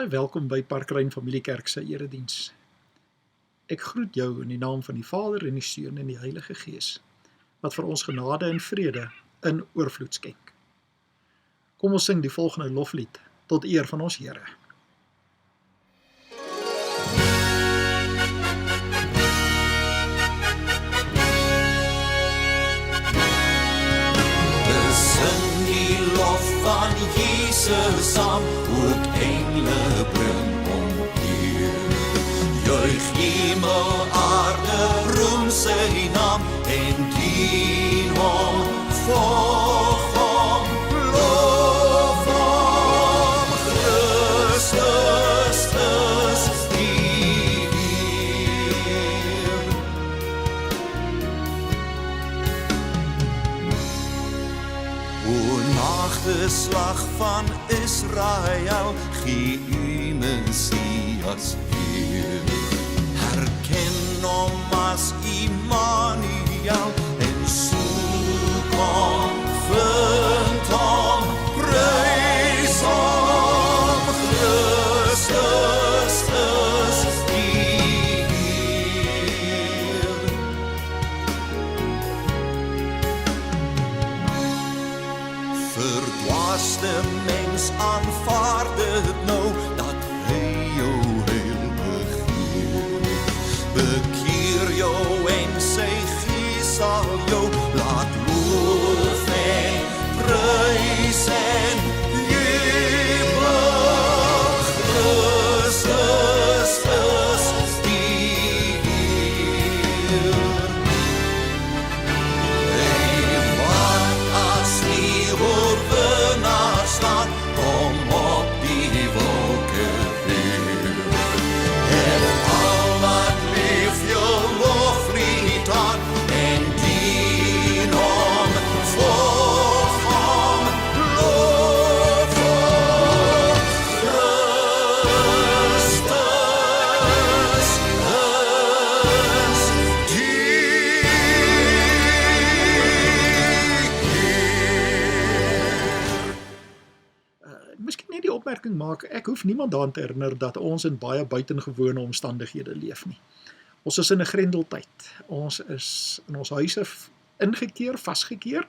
Baie welkom by Parkrein Familiekerk se erediens. Ek groet jou in die naam van die Vader en die Seun en die Heilige Gees, wat vir ons genade en vrede in oorvloed skenk. Kom ons sing die volgende loflied tot eer van ons Here. Sing die lof van Jesus saam, ook engele bring om eer. Juich hemel, aarde, roem sy naam, en dien hom, volg hom, loof hom. Christus is die Heer. O nageslag van Israel, gee u Messias weer. Herken hom as Immanuel en soek hom, vind hom, prys hom. Christus is die Heer. Verdwaaste mens aanvaar dit nou, dat hy jou heil begeer. Bekeer jou en sy Gees sal jou laat loof en prys en jubel. Christus is die Heer. Hey, wat as die oorwinnaar staan, kom op die wolke weer. En al wat leef jou loflied aan, en dien hom, volg hom, loof hom. Christus is die Heer. Miskien net die opmerking maak, ek hoef niemand daaraan te herinner dat ons in baie buitengewone omstandighede leef nie. Ons is in 'n grendeltyd. Ons is in ons huise ingekeer, vasgekeer,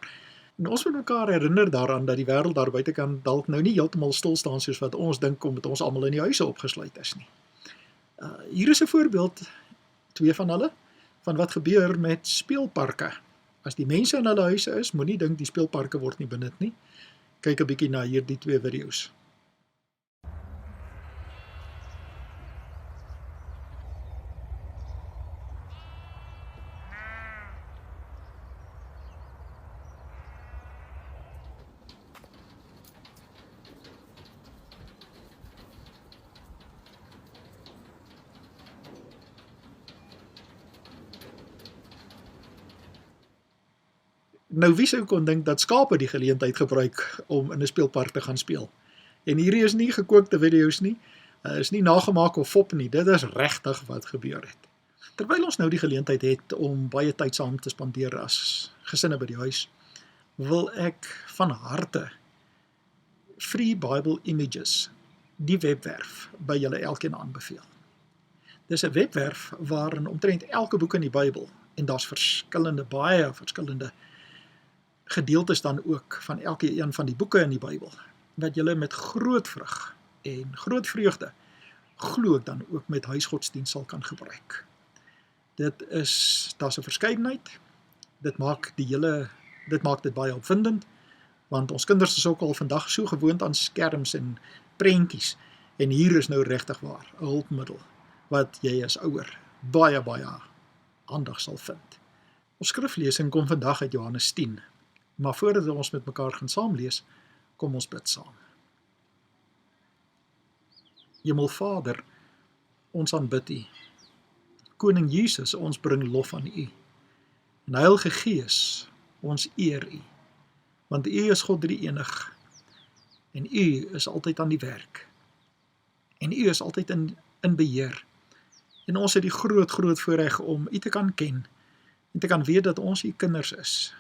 en ons moet mekaar herinner daaraan dat die wêreld daar buitekant dalk nou nie heeltemal stil staan soos wat ons dink omdat ons almal in die huise opgesluit is nie. Hier is 'n voorbeeld, 2 van hulle, van wat gebeur met speelparke. As die mense in hulle huise is, moenie dink die speelparke word nie benut nie. Kyk 'n bietjie na hierdie 2 video's. Nou wie sou kon dink dat skape die geleentheid gebruik om in 'n speelpark te gaan speel. En hierdie is nie gekookte video's nie, is nie nagemaak of fop nie, dit is regtig wat gebeur het. Terwyl ons nou die geleentheid het om baie tyd saam te spandeer as gesinne by die huis, wil ek van harte Free Bible Images, die webwerf, by julle elkeen aanbeveel. Dis 'n webwerf waarin omtrent elke boek in die Bybel, en daar's baie verskillende gedeeltes dan ook van elke een van die boeke in die Bybel, wat julle met groot vrug en groot vreugde, glo ek dan ook met huisgodsdienst sal kan gebruik. Daar's 'n verskeidenheid, dit maak dit baie opwindend, want ons kinders is ook al vandag so gewoond aan skerms en prentjies, en hier is nou regtig waar 'n hulpmiddel, wat jy as ouer baie aandag sal vind. Ons skriflesing kom vandag uit Johannes 10, maar voordat ons met mekaar gaan saamlees, kom ons bid saam. Hemelvader, ons aanbid U. Koning Jesus, ons bring lof aan U. En Heilige Gees, ons eer U, want U is God drie-enig, en U is altyd aan die werk, en U is altyd in beheer, en ons het die groot voorreg om U te kan ken, en te kan weet dat ons U kinders is,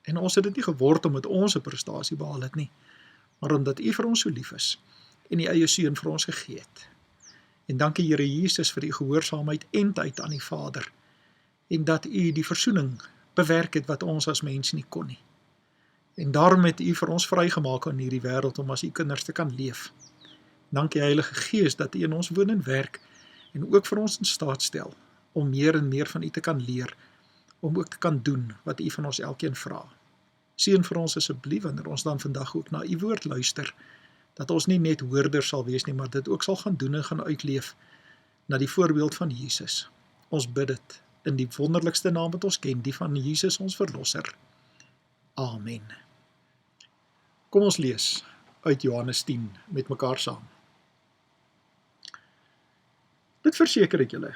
en ons het dit nie geword omdat ons 'n prestasie behaal het nie, maar omdat U vir ons so lief is, en die eie seun vir ons gegee het. En dankie Here Jesus vir die gehoorsaamheid en tyd aan die Vader, en dat U die versoening bewerk het wat ons as mens nie kon nie. En daarom het U vir ons vrygemaak in hierdie wêreld om as U kinders te kan leef. Dankie Heilige Gees dat U in ons woon en werk, en ook vir ons in staat stel, om meer en meer van U te kan leer, om ook te kan doen wat U van ons elkeen vra. Seën vir ons asseblief, wanneer ons dan vandag ook na U woord luister, dat ons nie net hoorders sal wees nie, maar dit ook sal gaan doen en gaan uitleef, na die voorbeeld van Jesus. Ons bid dit in die wonderlikste naam wat ons ken, die van Jesus ons Verlosser. Amen. Kom ons lees uit Johannes 10 met mekaar saam. Dit verseker ek julle,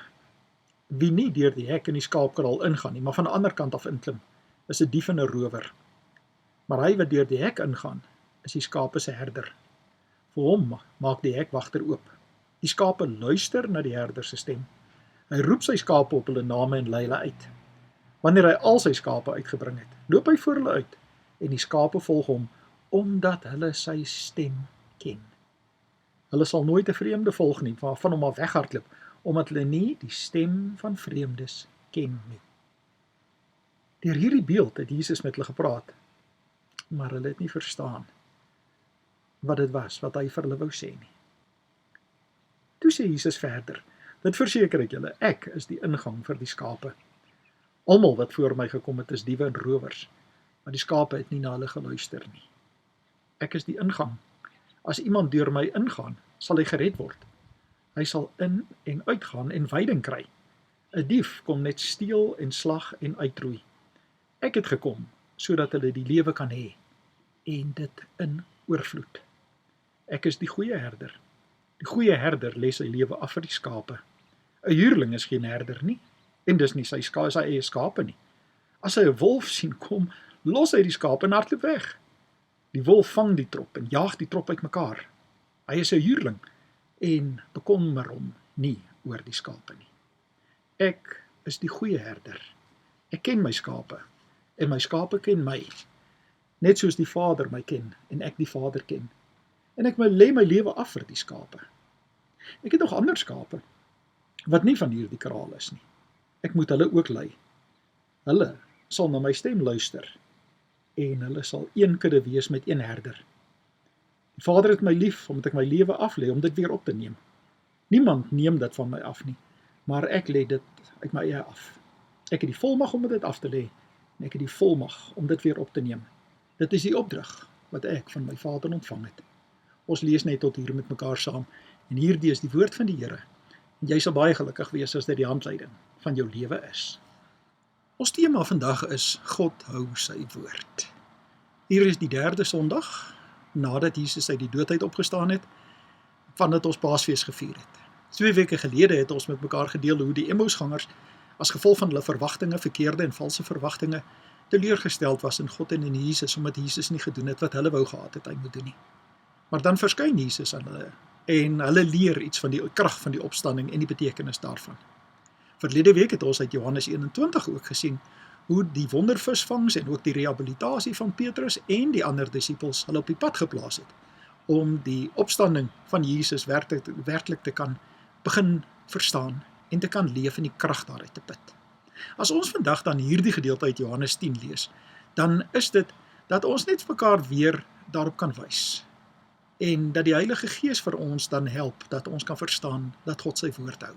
wie nie deur die hek in die skaapkraal ingaan nie, maar van die ander kant af inklim, is 'n dief en 'n rower. Maar hy wat deur die hek ingaan, is die skape se herder. Vir hom maak die hekwagter oop. Die skape luister na die herder se stem. Hy roep sy skape op hulle name en lei hulle uit. Wanneer hy al sy skape uitgebring het, loop hy voor hulle uit, en die skape volg hom, omdat hulle sy stem ken. Hulle sal nooit 'n vreemde volg nie, van hom af weghardloop, omdat hulle nie die stem van vreemdes ken nie. Deur hierdie beeld het Jesus met hulle gepraat, maar hulle het nie verstaan wat dit was, wat hy vir hulle wou sê nie. Toe sê Jesus verder, dit verseker ek julle, ek is die ingang vir die skape. Almal wat voor my gekom het is diewe en rowers, maar die skape het nie na hulle geluister nie. Ek is die ingang. As iemand deur my ingaan, sal hy gered word. Hy sal in en uitgaan en veiding kry. 'n Dief kom net steel en slag en uitroei. Ek het gekom, sodat hulle die lewe kan hê, en dit in oorvloed. Ek is die goeie herder. Die goeie herder lê sy lewe af vir die skape. 'n Huurling is geen herder nie, en dis nie sy eie skape nie. As hy 'n wolf sien kom, los hy die skape en hardloop weg. Die wolf vang die trop en jaag die trop uitmekaar. Hy is 'n huurling en bekommer hom nie oor die skape nie. Ek is die goeie herder. Ek ken my skape, en my skape ken my, net soos die Vader my ken, en ek die Vader ken. En ek lê my lewe af vir die skape. Ek het nog ander skape, wat nie van hierdie kraal is nie. Ek moet hulle ook lei. Hulle sal na my stem luister, en hulle sal een kudde wees met een herder. Die Vader het my lief, omdat ek my lewe aflê, om dit weer op te neem. Niemand neem dit van my af nie, maar ek lê dit uit my eie af. Ek het die volmag om dit af te lê, en ek het die volmag om dit weer op te neem. Dit is die opdrag wat ek van my Vader ontvang het. Ons lees net tot hier met mekaar saam, en hierdie is die woord van die Here. En jy sal baie gelukkig wees as dit die handleiding van jou lewe is. Ons tema vandag is God hou sy woord. Hier is die 3de Sondag, nadat Jesus uit die doodheid opgestaan het, vandat ons Paasfees gevier het. 2 weke gelede het ons met mekaar gedeel hoe die Emmausgangers, as gevolg van hulle verwagtinge, verkeerde en valse verwagtinge, teleurgesteld was in God en in Jesus, omdat Jesus nie gedoen het wat hulle wou gehad het hy moet doen nie. Maar dan verskyn Jesus aan hulle, en hulle leer iets van die krag van die opstanding en die betekenis daarvan. Verlede week het ons uit Johannes 21 ook gesien, hoe die wondervisvangs en ook die rehabilitasie van Petrus en die ander disippels hulle op die pad geplaas het, om die opstanding van Jesus werklik te kan begin verstaan, en te kan leef in die krag daaruit te put. As ons vandag dan hierdie gedeelte uit Johannes 10 lees, dan is dit dat ons net mekaar weer daarop kan wys, en dat die Heilige Gees vir ons dan help, dat ons kan verstaan dat God sy woord hou.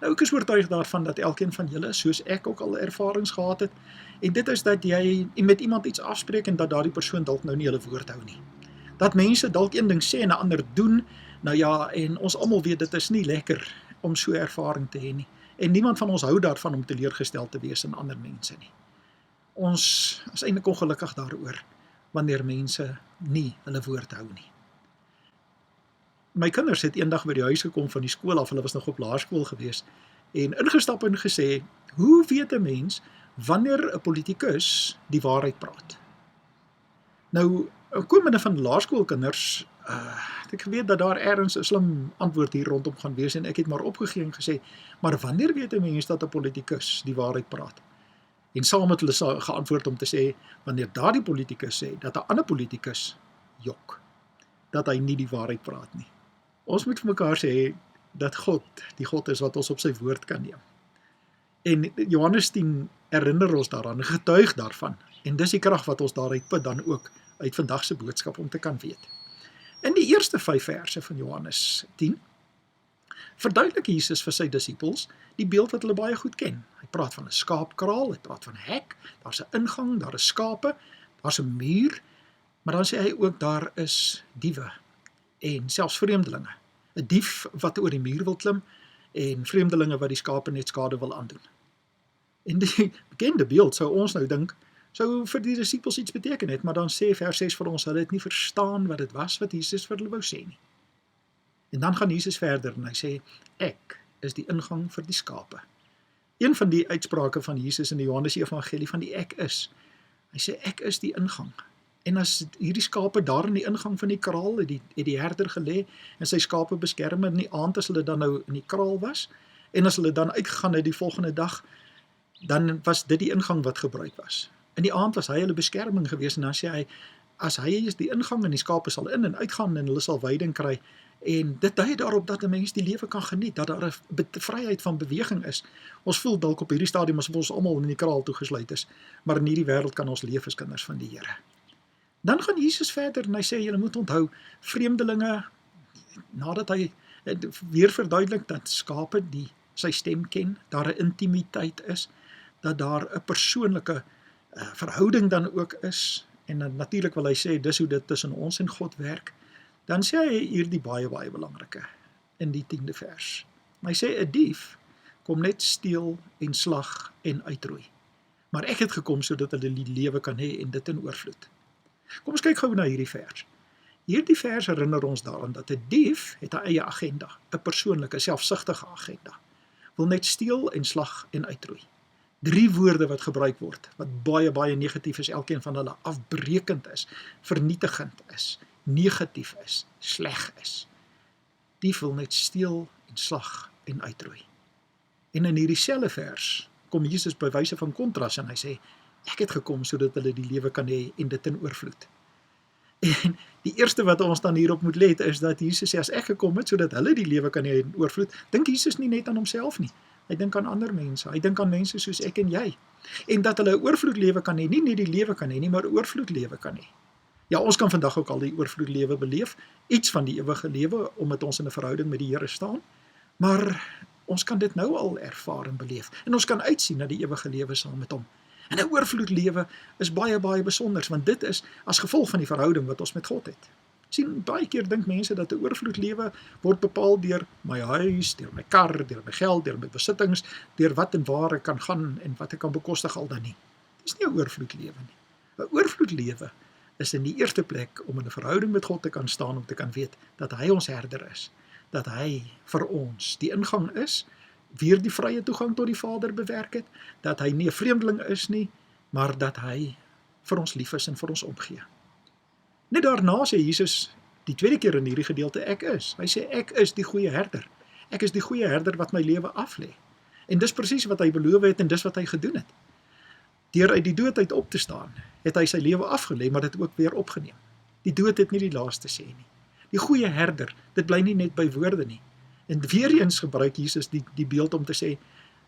Nou, ek is oortuig daarvan dat elkeen van julle, soos ek ook al ervarings gehad het, en dit is dat jy met iemand iets afspreek, en dat daardie persoon dalk nou nie hulle woord hou nie. Dat mense dalk een ding sê en 'n ander doen, nou ja, en ons almal weet, dit is nie lekker om so ervaring te hê nie. En niemand van ons hou daarvan om teleurgestel te wees in ander mense nie. Ons is eintlik ongelukkig daaroor, wanneer mense nie hulle woord hou nie. My kinders het eendag by die huis gekom van die skool af, hulle was nog op laerskool gewees, en ingestap en gesê, hoe weet 'n mens wanneer 'n politikus die waarheid praat? Nou, komende van laerskoolkinders, het ek geweet dat daar ergens 'n slim antwoord hier rondom gaan wees, en ek het maar opgegee en gesê, maar wanneer weet 'n mens dat 'n politikus die waarheid praat? En saam het hulle geantwoord om te sê, wanneer daardie politikus sê, dat 'n ander politikus jok. dat hy nie die waarheid praat nie. Ons moet vir mekaar sê dat God, die God is wat ons op sy woord kan neem. En Johannes 10 herinner ons daaraan, getuig daarvan. En dis die krag wat ons daaruit put dan ook uit vandag se boodskap om te kan weet. In die eerste 5 verse van Johannes 10 verduidelik Jesus vir sy disippels die beeld wat hulle baie goed ken. Hy praat van 'n skaapkraal, hy praat van 'n hek, daar's 'n ingang, daar is skape, daar's 'n muur, maar dan sê hy ook daar is diewe en selfs vreemdelinge. 'n Dief wat oor die muur wil klim en vreemdelinge wat die skape net skade wil aandoen. En die bekende beeld sou ons nou dink, sou vir die disippels iets beteken het, maar dan sê vers 6 vir ons, hulle het nie verstaan wat dit was wat Jesus vir hulle wou sê nie. En dan gaan Jesus verder en hy sê, ek is die ingang vir die skape. Een van die uitsprake van Jesus in die Johannes Evangelie van die ek is. Hy sê, ek is die ingang. En as hierdie skape daar in die ingang van die kraal, het die herder gelê en sy skape beskerm in die aand as hulle dan nou in die kraal was, en as hulle dan uitgegaan het die volgende dag, dan was dit die ingang wat gebruik was. In die aand was hy hulle beskerming gewees, en dan sê hy, as hy is die ingang en die skape sal in en uitgaan en hulle sal veiding kry, en dit dui daarop dat 'n mens die lewe kan geniet, dat daar 'n vryheid van beweging is. Ons voel dalk op hierdie stadium asof ons almal in die kraal toegesluit is, maar in hierdie wêreld kan ons leef as kinders van die Here. Dan gaan Jesus verder en hy sê, julle moet onthou, vreemdelinge, nadat hy weer verduidelik dat skape die sy stem ken, daar 'n intimiteit is, dat daar 'n persoonlike verhouding dan ook is, en natuurlik wil hy sê, dis hoe dit tussen ons en God werk, dan sê hy hier die baie belangrike, in die 10de vers. Hy sê, 'n dief kom net steel en slag en uitroei. Maar ek het gekom sodat hulle die lewe kan hê en dit in oorvloed. Kom ons kyk gou na hierdie vers. Hierdie vers herinner ons daaraan dat 'n dief het 'n eie agenda, 'n persoonlike, selfsugtige agenda. Wil net steel en slag en uitroei. 3 woorde wat gebruik word, wat baie negatief is, elkeen van hulle afbreekend is, vernietigend is, negatief is, sleg is. Dief wil net steel en slag en uitroei. En in hierdie selfe vers kom Jesus by wyse van kontras en hy sê, ek het gekom sodat hulle die lewe kan hê en dit in oorvloed. En die eerste wat ons dan hierop moet let is dat Jesus sê, as ek gekom het sodat hulle die lewe kan hê in oorvloed, dink Jesus nie net aan homself nie. Hy dink aan ander mense, hy dink aan mense soos ek en jy. En dat hulle 'n oorvloedlewe kan hê, nie net die lewe kan hê nie, maar 'n oorvloedlewe kan hê. Ja, ons kan vandag ook al die oorvloedlewe beleef, iets van die ewige lewe, omdat ons in 'n verhouding met die Here staan, maar ons kan dit nou al ervaar en beleef, en ons kan uitsien na die ewige lewe saam met hom. En 'n oorvloedlewe is baie besonder, want dit is as gevolg van die verhouding wat ons met God het. Sien, baie keer dink mense dat 'n oorvloedlewe word bepaal deur my huis, deur my kar, deur my geld, deur my besittings, deur wat en waar ek kan gaan en wat ek kan bekostig al dan nie. Dis nie 'n oorvloedlewe nie. 'n Oorvloedlewe is in die eerste plek om in 'n verhouding met God te kan staan, om te kan weet dat hy ons herder is, dat hy vir ons die ingang is, weer die vrye toegang tot die Vader bewerk het, dat hy nie 'n vreemdeling is nie, maar dat hy vir ons lief is en vir ons omgee. Net daarna sê Jesus, die tweede keer in hierdie gedeelte, ek is. Hy sê, ek is die goeie herder. Ek is die goeie herder wat my lewe aflê. En dis presies wat hy beloof het en dis wat hy gedoen het. Deur uit die dood uit op te staan, het hy sy lewe afgelê, maar dit ook weer opgeneem. Die dood het nie die laaste sê nie. Die goeie herder, dit bly nie net by woorde nie. En weer eens gebruik Jesus die beeld om te sê,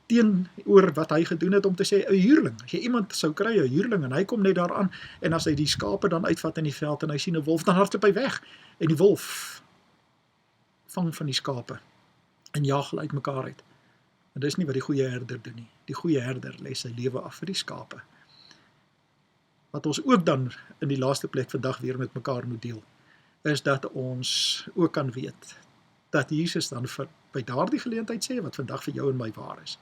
teenoor wat hy gedoen het, om te sê, 'n huurling. As jy iemand sou kry, 'n huurling, en hy kom net daaraan, en as hy die skape dan uitvat in die veld, en hy sien 'n wolf, dan hardloop hy weg. En die wolf vang van die skape, en jaag hulle uit mekaar uit. En dis nie wat die goeie herder doen nie. Die goeie herder lê sy lewe af vir die skape. Wat ons ook dan in die laaste plek vandag weer met mekaar moet deel, is dat ons ook kan weet, dat Jesus dan by daardie geleentheid sê, wat vandag vir jou en my waar is,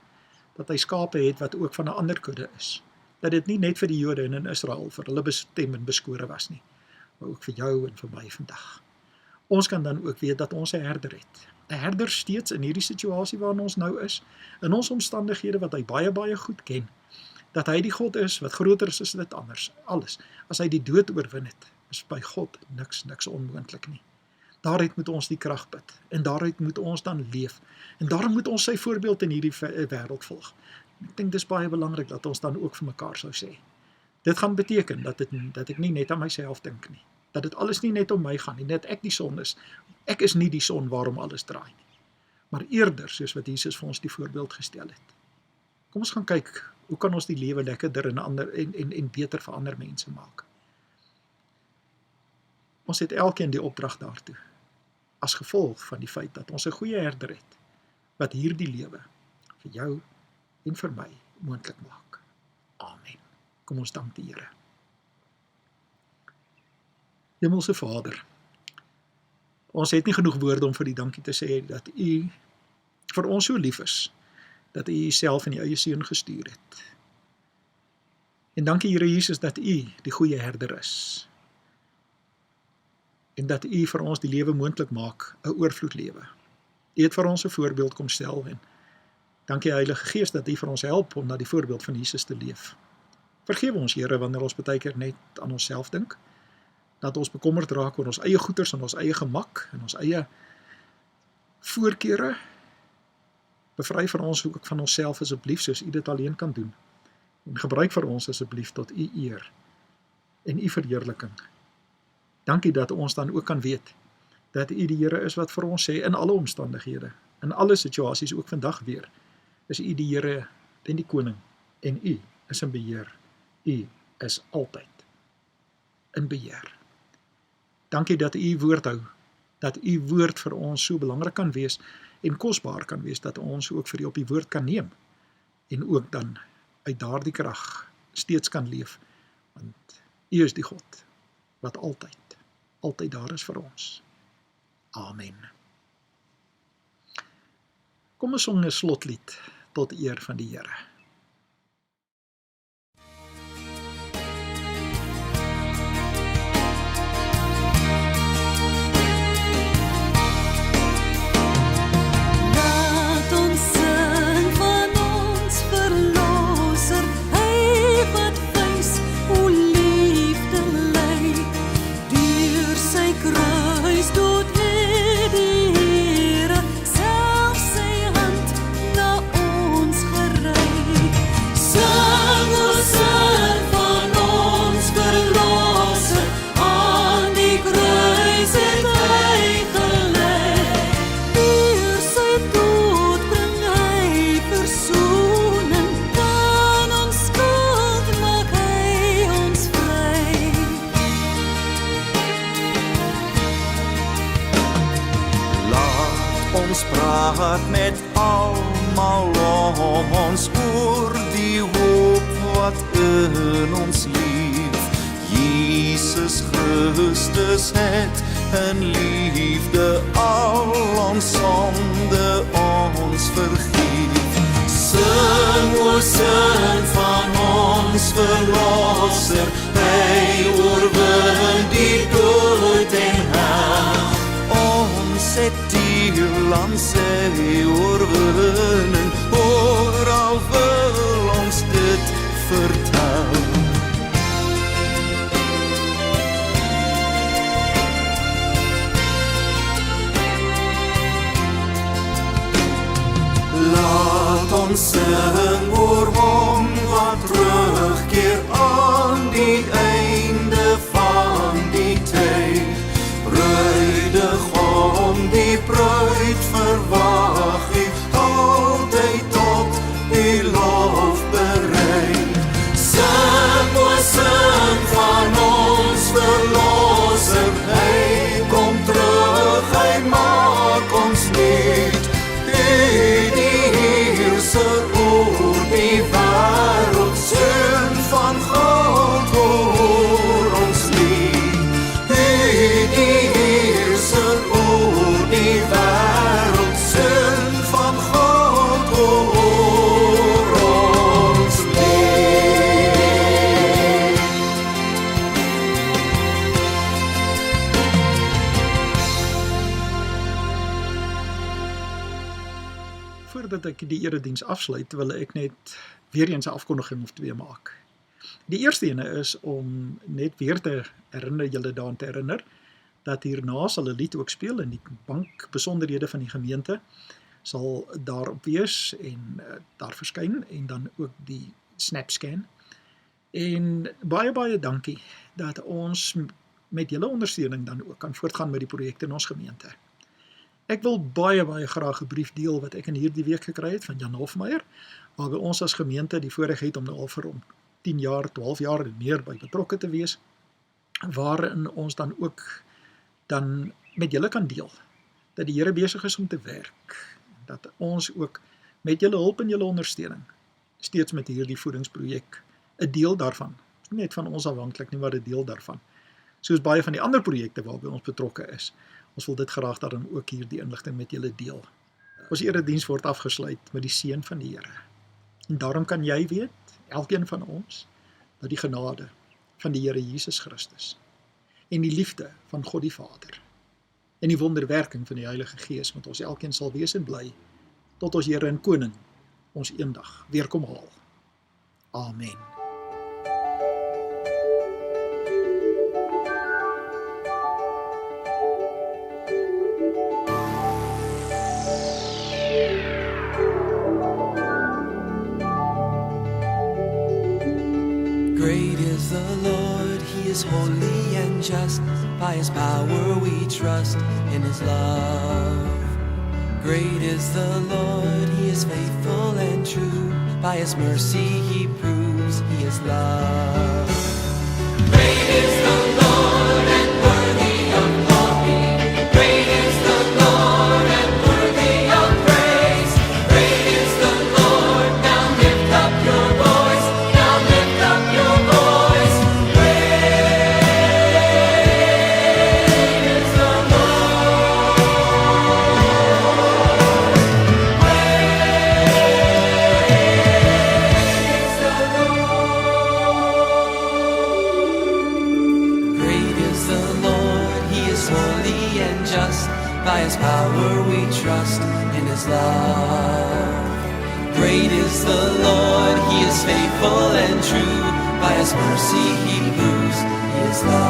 dat hy skape het wat ook van 'n ander kudde is, dat dit nie net vir die Jode en in Israel, vir hulle bestem en beskore was nie, maar ook vir jou en vir my vandag. Ons kan dan ook weet dat ons 'n herder het, 'n herder steeds in hierdie situasie waarin ons nou is, in ons omstandighede wat hy baie goed ken, dat hy die God is wat groter is as dit anders, alles. As hy die dood oorwin het, is by God niks onmoontlik nie. Daaruit moet ons die krag put, en daaruit moet ons dan leef, en daarom moet ons sy voorbeeld in hierdie wêreld volg. Ek dink dis baie belangrik dat ons dan ook vir mekaar sou sê. Dit gaan beteken dat ek nie net aan myself dink nie, Dat dit alles nie net om my gaan nie, net ek die son is. Ek is nie die son waarom alles draai nie. Maar eerder, soos wat Jesus vir ons die voorbeeld gestel het. Kom ons gaan kyk, hoe kan ons die lewe lekkerder en beter vir ander mense maak? Ons het elkeen die opdrag daartoe, as gevolg van die feit dat ons 'n goeie herder het, wat hierdie lewe vir jou en vir my moontlik maak. Amen. Kom ons dank die Here. Hemelse Vader, ons het nie genoeg woorde om vir die dankie te sê dat U vir ons so lief is, dat U Uself in die eie seun gestuur het. En dankie Here Jesus dat U die goeie herder is. En dat U vir ons die lewe moontlik maak, 'n oorvloedlewe. U het vir ons 'n voorbeeld kom stel en dankie Heilige Gees dat U vir ons help om na die voorbeeld van Jesus te leef. Vergewe ons Here wanneer ons baie keer net aan onsself dink, dat ons bekommerd raak oor ons eie goeders en ons eie gemak en ons eie voorkeure. Bevry vir ons ook van onsself asseblief soos U dit alleen kan doen. En gebruik vir ons asseblief tot U eer en U verheerliking. Dankie dat ons dan ook kan weet dat U die Here is wat vir ons sê in alle omstandighede, in alle situasies, ook vandag weer, is U die Here en die Koning en U is in beheer. U is altyd in beheer. Dankie dat U woord hou, dat U woord vir ons so belangrik kan wees en kosbaar kan wees, dat ons ook vir U op die woord kan neem en ook dan uit daardie krag steeds kan leef, want U is die God wat altyd daar is vir ons. Amen. Kom ons sing 'n slotlied tot eer van die Here. Ons praat met almal om ons oor die hoop wat in ons leef. Jesus Christus het in liefde al ons sonde ons vergeef. Sing o sing van ons verlosser, hy oorwin die dood en hel. Ons het deel aan sy oorwinning, oral wil ons dit vertel. Laat ons sing oor hom wat terugkeer aan die einde van die tyd. Bruidegom, die bruid verwag U, altyd tot U lof bereid. Sing o sing van ons verlosser, hy kom terug, hy maak ons nuut. U die heerser oor die wêreld, seun van God, hoor ons lied. U die heerser oor die wêreld, seun van God, hoor ons lied. Voordat ek die erediens afsluit, wil ek net weer eens 'n afkondiging of twee maak. Die eerste ene is om net weer te herinner, julle daaraan te herinner, dat hierna sal 'n lied ook speel in die bankbesonderhede van die gemeente, sal daarop wees en daar verskyn, en dan ook die SnapScan. En baie dankie dat ons met julle ondersteuning dan ook kan voortgaan met die projekte in ons gemeente. Ek wil baie graag 'n brief deel wat ek in hierdie week gekry het van Jan Hofmeyer, waarby ons as gemeente die voorreg het om nou al vir hom 10 jaar, 12 jaar en meer by betrokke te wees, waarin ons dan ook dan met julle kan deel, dat die Here besig is om te werk, dat ons ook met julle hulp en julle ondersteuning, steeds met hierdie voedingsprojek, 'n deel daarvan, nie net van ons afhanklik nie, maar 'n deel daarvan, soos baie van die ander projekte waarby ons betrokke is. Ons wil dit graag daarin ook hierdie inligting met julle deel. Ons erediens word afgesluit met die seën van die Here. En daarom kan jy weet, elkeen van ons, dat die genade van die Here Jesus Christus en die liefde van God die Vader en die wonderwerking van die Heilige Gees met ons elkeen sal wees en bly, tot ons Here en Koning ons eendag weer kom haal. Amen. Great is the Lord, He is holy and just. By His power we trust in His love. Great is the Lord, He is faithful and true. By His mercy He proves He is love. Great is the Lord and worthy of glory. Great is the Lord and worthy of praise. Great is the Lord, now lift up your voice. Now lift up your voice. Great is the Lord. Great is the Lord, He is holy and just. By His power we trust in His love. Great is the Lord, He is faithful and true. By His mercy He proves He is love.